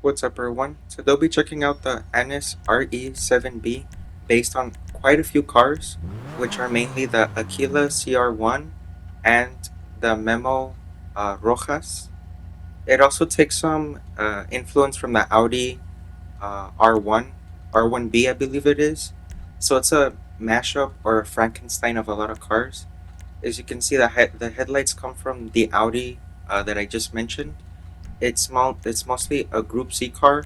What's up everyone? So they'll be checking out the Anis RE-7B based on quite a few cars, which are mainly the Aquila CR1 and the Memo Rojas. It also takes some influence from the Audi R1, R1B I believe it is. So it's a mashup or a Frankenstein of a lot of cars. As you can see, the headlights come from the Audi that I just mentioned. It's mostly a Group C car,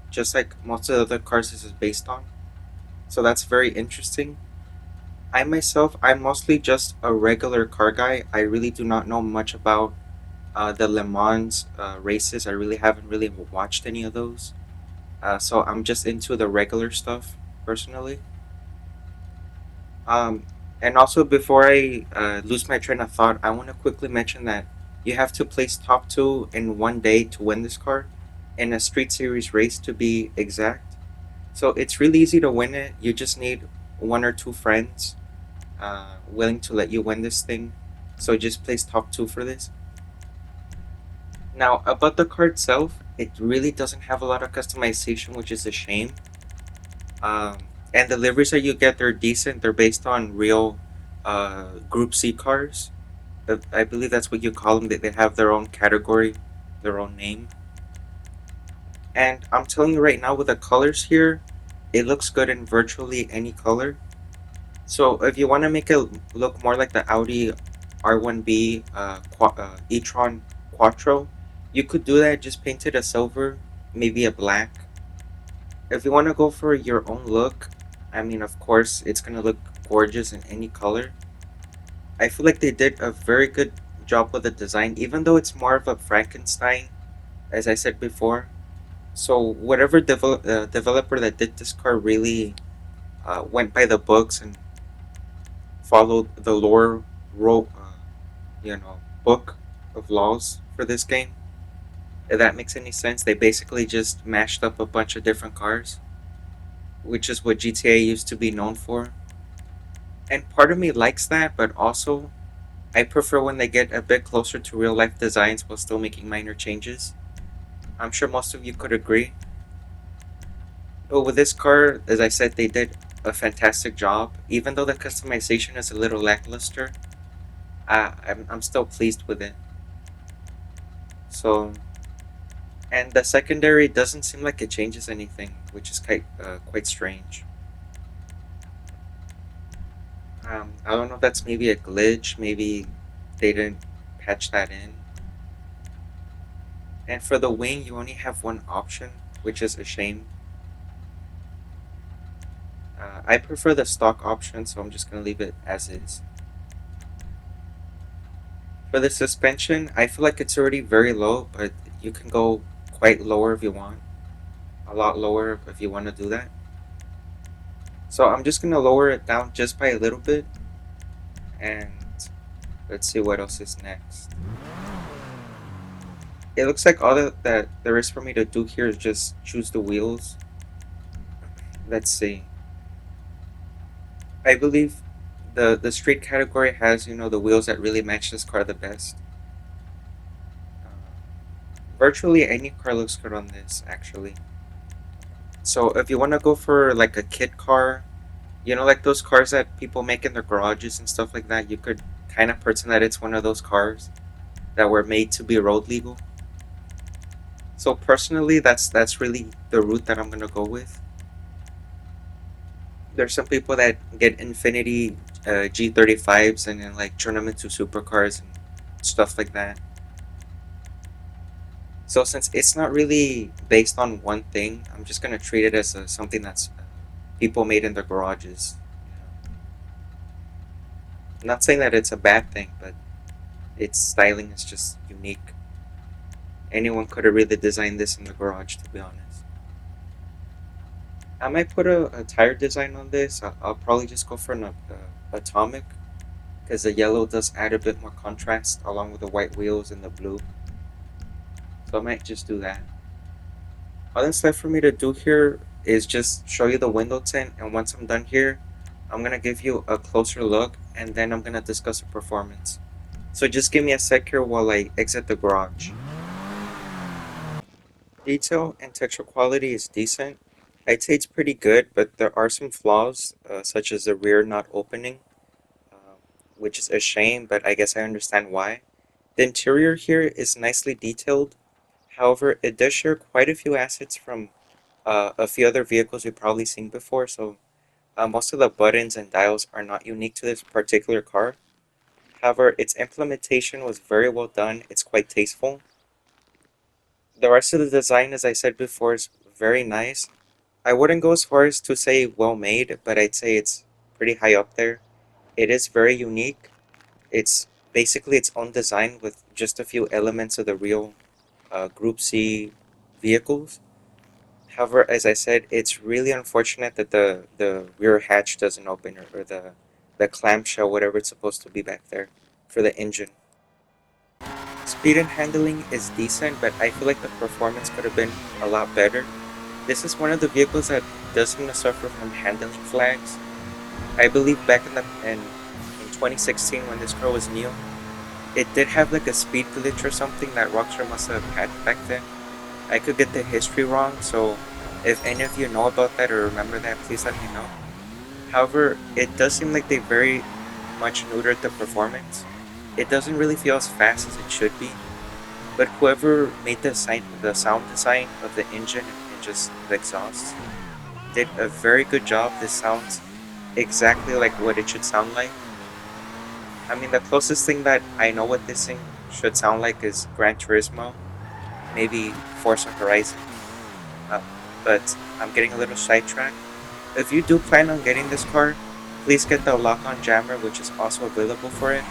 just like most of the other cars this is based on. So that's very interesting. I myself, I'm mostly just a regular car guy. I really do not know much about the Le Mans races. I really haven't really watched any of those. So I'm just into the regular stuff personally. Um, and also, before I lose my train of thought, I want to quickly mention that you have to place top two in one day to win this car, in a Street Series race to be exact. So it's really easy to win it. You just need one or two friends willing to let you win this thing. So just place top two for this. Now, about the car itself, it really doesn't have a lot of customization, which is a shame. Um, and the liveries that you get, they're decent. They're based on real Group C cars. I believe that's what you call them. They have their own category, their own name. And I'm telling you right now, with the colors here, it looks good in virtually any color. So if you want to make it look more like the Audi R1B e-tron Quattro, you could do that. Just paint it a silver, maybe a black. If you want to go for your own look, I mean, of course, it's going to look gorgeous in any color. I feel like they did a very good job with the design, even though it's more of a Frankenstein, as I said before. So whatever developer that did this car really went by the books and followed the book of laws for this game. If that makes any sense, they basically just mashed up a bunch of different cars, which is what GTA used to be known for. And part of me likes that, but also I prefer when they get a bit closer to real life designs while still making minor changes. I'm sure most of you could agree. But with this car, as I said, they did a fantastic job. Even though the customization is a little lackluster, I'm still pleased with it. So, and the secondary doesn't seem like it changes anything, which is quite strange. I don't know if that's maybe a glitch, maybe they didn't patch that in. And for the wing, you only have one option, which is a shame. I prefer the stock option, so I'm just gonna leave it as is. For the suspension, I feel like it's already very low, but you can go quite lower if you want. A lot lower if you want to do that. So I'm just gonna lower it down just by a little bit, and let's see what else is next. It looks like all that there is for me to do here is just choose the wheels. Let's see. I believe the street category has the wheels that really match this car the best. Virtually any car looks good on this actually. So if you want to go for like a kit car, like those cars that people make in their garages and stuff like that, you could kind of pretend that it's one of those cars that were made to be road legal. So personally, that's really the route that I'm gonna go with. There's some people that get Infinity G35s and then like turn them into supercars and stuff like that. So since it's not really based on one thing, I'm just gonna treat it as something that's people made in their garages. I'm not saying that it's a bad thing, but its styling is just unique. Anyone could have really designed this in the garage, to be honest. I might put a tire design on this. I'll probably just go for an atomic, because the yellow does add a bit more contrast along with the white wheels and the blue. So I might just do that. All that's left for me to do here is just show you the window tint, and once I'm done here, I'm going to give you a closer look, and then I'm going to discuss the performance. So just give me a sec here while I exit the garage. Detail and texture quality is decent. I'd say it's pretty good, but there are some flaws, such as the rear not opening, uh, which is a shame, but I guess I understand why. The interior here is nicely detailed. However, it does share quite a few assets from a few other vehicles we've probably seen before, so most of the buttons and dials are not unique to this particular car. However, its implementation was very well done. It's quite tasteful. The rest of the design, as I said before, is very nice. I wouldn't go as far as to say well made, but I'd say it's pretty high up there. It is very unique. It's basically its own design with just a few elements of the real Group C vehicles. However, as I said, it's really unfortunate that the rear hatch doesn't open, or the clamshell, whatever it's supposed to be back there for the engine. Speed and handling is decent, but I feel like the performance could have been a lot better. This is one of the vehicles that does seem to suffer from handling flags. I believe back in 2016 when this car was new, it did have like a speed glitch or something that Rockstar must have had back then. I could get the history wrong, so if any of you know about that or remember that, please let me know. However, it does seem like they very much neutered the performance. It doesn't really feel as fast as it should be, but whoever made the sound design of the engine and just the exhaust did a very good job. This sounds exactly like what it should sound like. I mean, the closest thing that I know what this thing should sound like is Gran Turismo, maybe Forza Horizon. Uh, but I'm getting a little sidetracked. If you do plan on getting this car, please get the lock-on jammer, which is also available for it.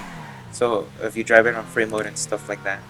So if you drive it on free mode and stuff like that.